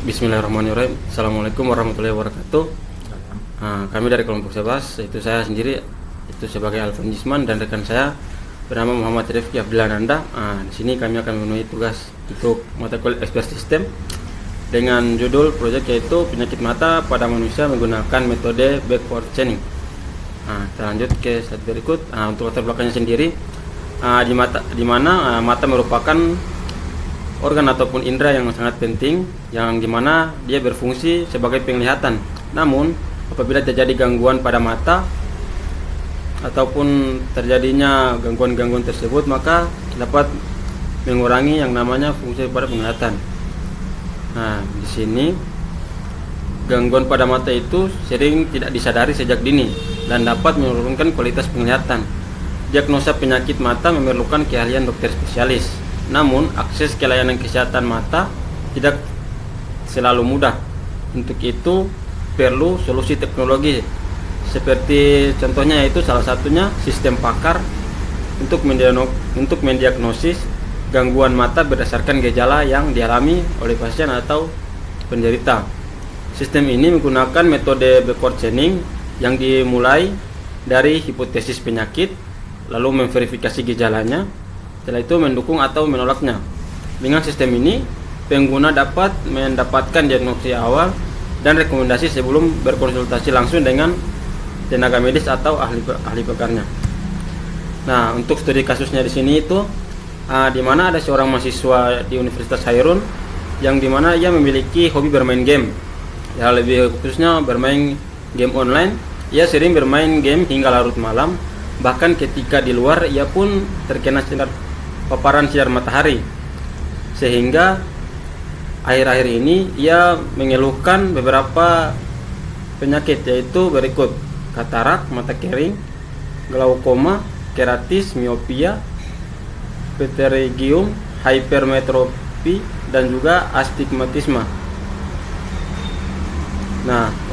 Bismillahirrahmanirrahim. Assalamualaikum warahmatullahi wabarakatuh. Kami dari kelompok 11, itu saya sendiri itu sebagai Alfon Jisman dan rekan saya bernama Muhammad Rifki Abdillananda. Di sini kami akan memenuhi tugas untuk mata kuliah expert system dengan judul proyek yaitu penyakit mata pada manusia menggunakan metode backward chaining. Kita lanjut ke slide berikut. Untuk latar belakangnya sendiri, di mana mata merupakan organ ataupun indera yang sangat penting, yang dimana dia berfungsi sebagai penglihatan. Namun apabila terjadi gangguan pada mata ataupun terjadinya gangguan-gangguan tersebut, maka dapat mengurangi yang namanya fungsi pada penglihatan. Di sini gangguan pada mata itu sering tidak disadari sejak dini dan dapat menurunkan kualitas penglihatan. Diagnosa penyakit mata memerlukan keahlian dokter spesialis. Namun, akses ke layanan kesehatan mata tidak selalu mudah. Untuk itu, perlu solusi teknologi. Seperti contohnya yaitu salah satunya sistem pakar untuk mendiagnosis gangguan mata berdasarkan gejala yang dialami oleh pasien atau penderita. Sistem ini menggunakan metode backward chaining yang dimulai dari hipotesis penyakit, lalu memverifikasi gejalanya, setelah itu mendukung atau menolaknya. Dengan sistem ini, pengguna dapat mendapatkan diagnosis awal dan rekomendasi sebelum berkonsultasi langsung dengan tenaga medis atau ahli pakarnya. Untuk studi kasusnya di sini itu, di mana ada seorang mahasiswa di Universitas Hairun yang dimana ia memiliki hobi bermain game. Ya, lebih khususnya bermain game online. Ia sering bermain game hingga larut malam. Bahkan ketika di luar, ia pun terkena paparan sinar matahari, sehingga akhir-akhir ini ia mengeluhkan beberapa penyakit, yaitu berikut: katarak, mata kering, glaukoma, keratis, miopia, pterygium, hypermetropi, dan juga astigmatisme.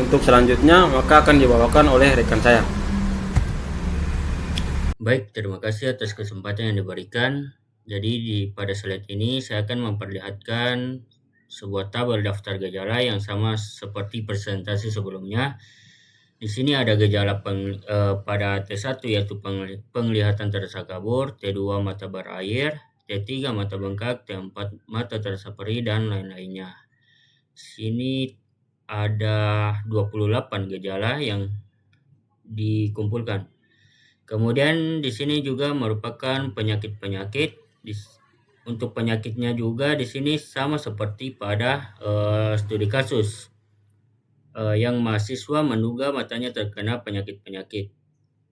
Untuk selanjutnya maka akan dibawakan oleh rekan saya. Baik, terima kasih atas kesempatan yang diberikan. Jadi pada slide ini saya akan memperlihatkan sebuah tabel daftar gejala yang sama seperti presentasi sebelumnya. Di sini ada gejala pada T1 yaitu penglihatan terasa kabur, T2 mata berair, T3 mata bengkak, T4 mata terasa perih, dan lain-lainnya. Sini ada 28 gejala yang dikumpulkan. Kemudian di sini juga merupakan penyakit-penyakit. Untuk penyakitnya juga di sini sama seperti pada studi kasus yang mahasiswa menduga matanya terkena penyakit-penyakit.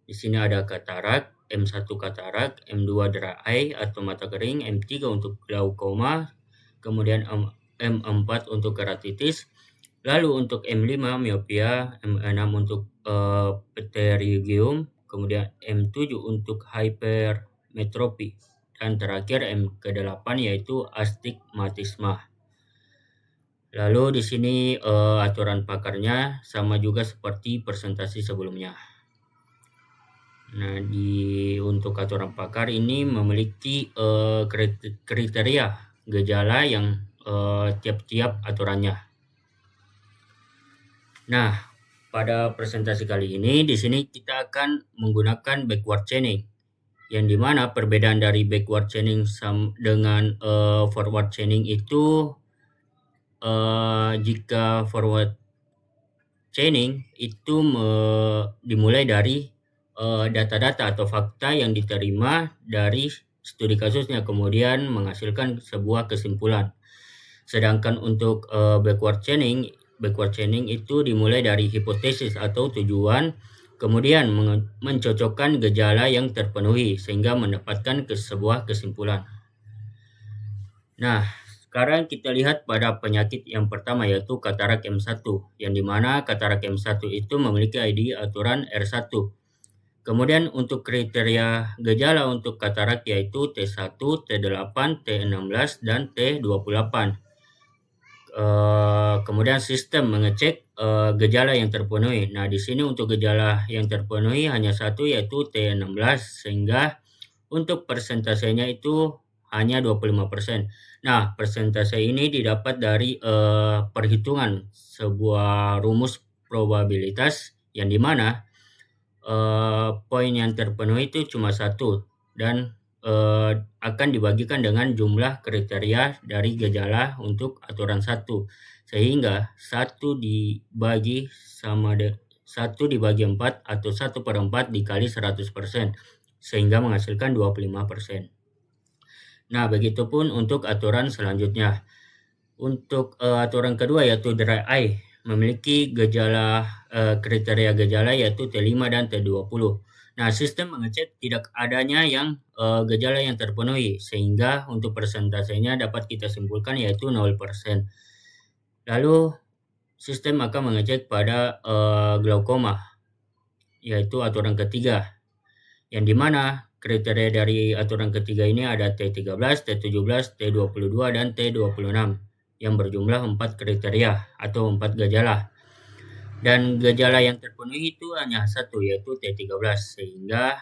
Di sini ada katarak, M1 katarak, M2 dry eye atau mata kering, M3 untuk glaukoma, kemudian M4 untuk keratitis, lalu untuk M5 miopia, M6 untuk pterygium, kemudian M7 untuk hypermetropi, dan terakhir M ke-8 yaitu astigmatisme. Lalu di sini aturan pakarnya sama juga seperti presentasi sebelumnya. Untuk aturan pakar ini memiliki kriteria gejala yang tiap-tiap aturannya. Pada presentasi kali ini di sini kita akan menggunakan backward chaining, yang dimana perbedaan dari backward chaining dengan forward chaining itu, jika forward chaining itu dimulai dari data-data atau fakta yang diterima dari studi kasusnya, kemudian menghasilkan sebuah kesimpulan. Sedangkan untuk backward chaining itu dimulai dari hipotesis atau tujuan, kemudian mencocokkan gejala yang terpenuhi sehingga mendapatkan sebuah kesimpulan. Sekarang kita lihat pada penyakit yang pertama yaitu katarak M1, yang dimana katarak M1 itu memiliki ID aturan R1. Kemudian untuk kriteria gejala untuk katarak yaitu T1, T8, T16, dan T28. Kemudian sistem mengecek gejala yang terpenuhi. Di sini untuk gejala yang terpenuhi hanya satu yaitu T16, sehingga untuk persentasenya itu hanya 25%. Nah, persentase ini didapat dari perhitungan sebuah rumus probabilitas yang dimana poin yang terpenuhi itu cuma satu dan akan dibagikan dengan jumlah kriteria dari gejala untuk aturan 1. Sehingga 1 dibagi 4 atau 1/4 dikali 100%, sehingga menghasilkan 25%. Nah, begitupun untuk aturan selanjutnya. Untuk aturan kedua yaitu dry eye, memiliki kriteria gejala yaitu T5 dan T20. Nah, sistem mengecek tidak adanya gejala yang terpenuhi, sehingga untuk persentasenya dapat kita simpulkan yaitu 0%. Lalu sistem akan mengecek pada glaukoma, yaitu aturan ketiga, yang dimana kriteria dari aturan ketiga ini ada T13, T17, T22, dan T26 yang berjumlah 4 kriteria atau 4 gejala. Dan gejala yang terpenuhi itu hanya satu, yaitu T13, sehingga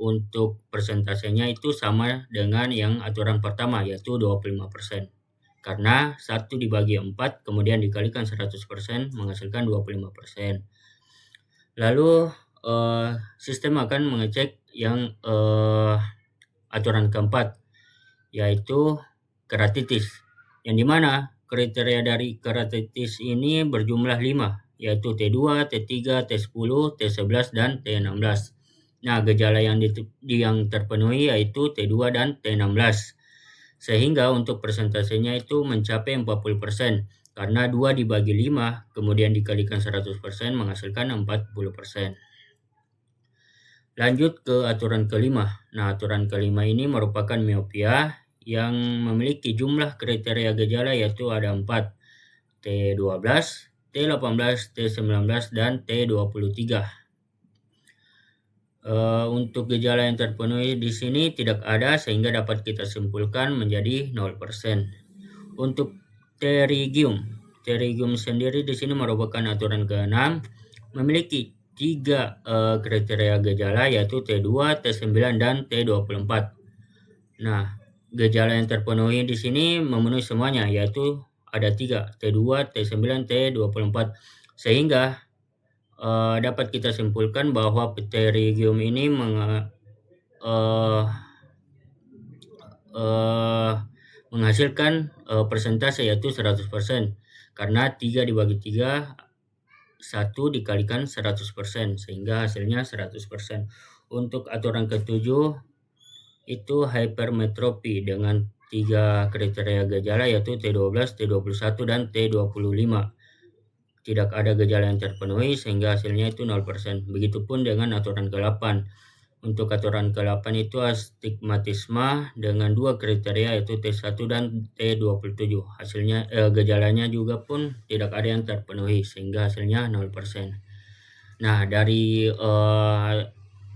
untuk persentasenya itu sama dengan yang aturan pertama, yaitu 25%. Karena 1 dibagi 4 kemudian dikalikan 100% menghasilkan 25%. Lalu sistem akan mengecek yang aturan keempat, yaitu keratitis, yang dimana kriteria dari keratitis ini berjumlah 5, yaitu T2, T3, T10, T11, dan T16. Nah, gejala yang terpenuhi yaitu T2 dan T16. Sehingga untuk persentasenya itu mencapai 40%, karena 2 dibagi 5 kemudian dikalikan 100% menghasilkan 40%. Lanjut ke aturan kelima. Nah, aturan kelima ini merupakan miopia yang memiliki jumlah kriteria gejala yaitu ada 4, T12, T18, T19, dan T23. Untuk gejala yang terpenuhi di sini tidak ada, sehingga dapat kita simpulkan menjadi 0%. Untuk pterygium sendiri di sini merupakan aturan ke-6, memiliki 3 kriteria gejala yaitu T2, T9, dan T24. Nah, gejala yang terpenuhi di sini memenuhi semuanya, yaitu ada 3, T2, T9, T24. Sehingga dapat kita simpulkan bahwa pterygium ini menghasilkan persentase yaitu 100%, karena 3 dibagi 3, 1 dikalikan 100%, sehingga hasilnya 100%. Untuk aturan ke-7 itu hypermetropi dengan 3 kriteria gejala yaitu T12, T21, dan T25. Tidak ada gejala yang terpenuhi sehingga hasilnya itu 0%. Begitupun dengan aturan ke-8. Untuk aturan ke-8 itu astigmatisme dengan 2 kriteria yaitu T1 dan T27. Hasilnya gejalanya juga pun tidak ada yang terpenuhi sehingga hasilnya 0%. Nah, dari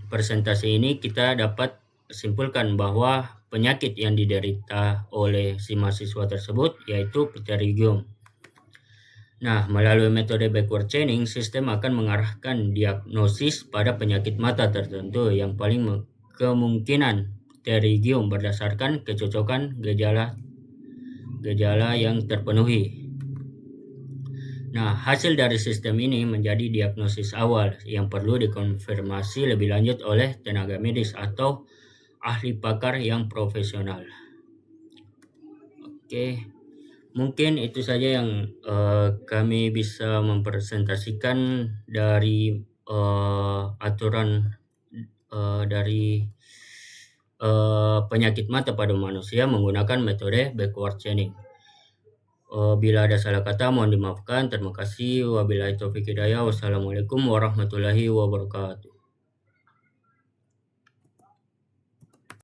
persentase ini kita dapat simpulkan bahwa penyakit yang diderita oleh si mahasiswa tersebut yaitu pterygium. Nah, melalui metode backward chaining, sistem akan mengarahkan diagnosis pada penyakit mata tertentu yang paling kemungkinan pterygium berdasarkan kecocokan gejala yang terpenuhi. Nah, hasil dari sistem ini menjadi diagnosis awal yang perlu dikonfirmasi lebih lanjut oleh tenaga medis atau ahli pakar yang profesional. Oke. Mungkin itu saja yang kami bisa mempresentasikan dari aturan dari penyakit mata pada manusia menggunakan metode backward chaining. Bila ada salah kata mohon dimaafkan. Terima kasih. Wabillahi taufiq hidayah. Wassalamualaikum warahmatullahi wabarakatuh.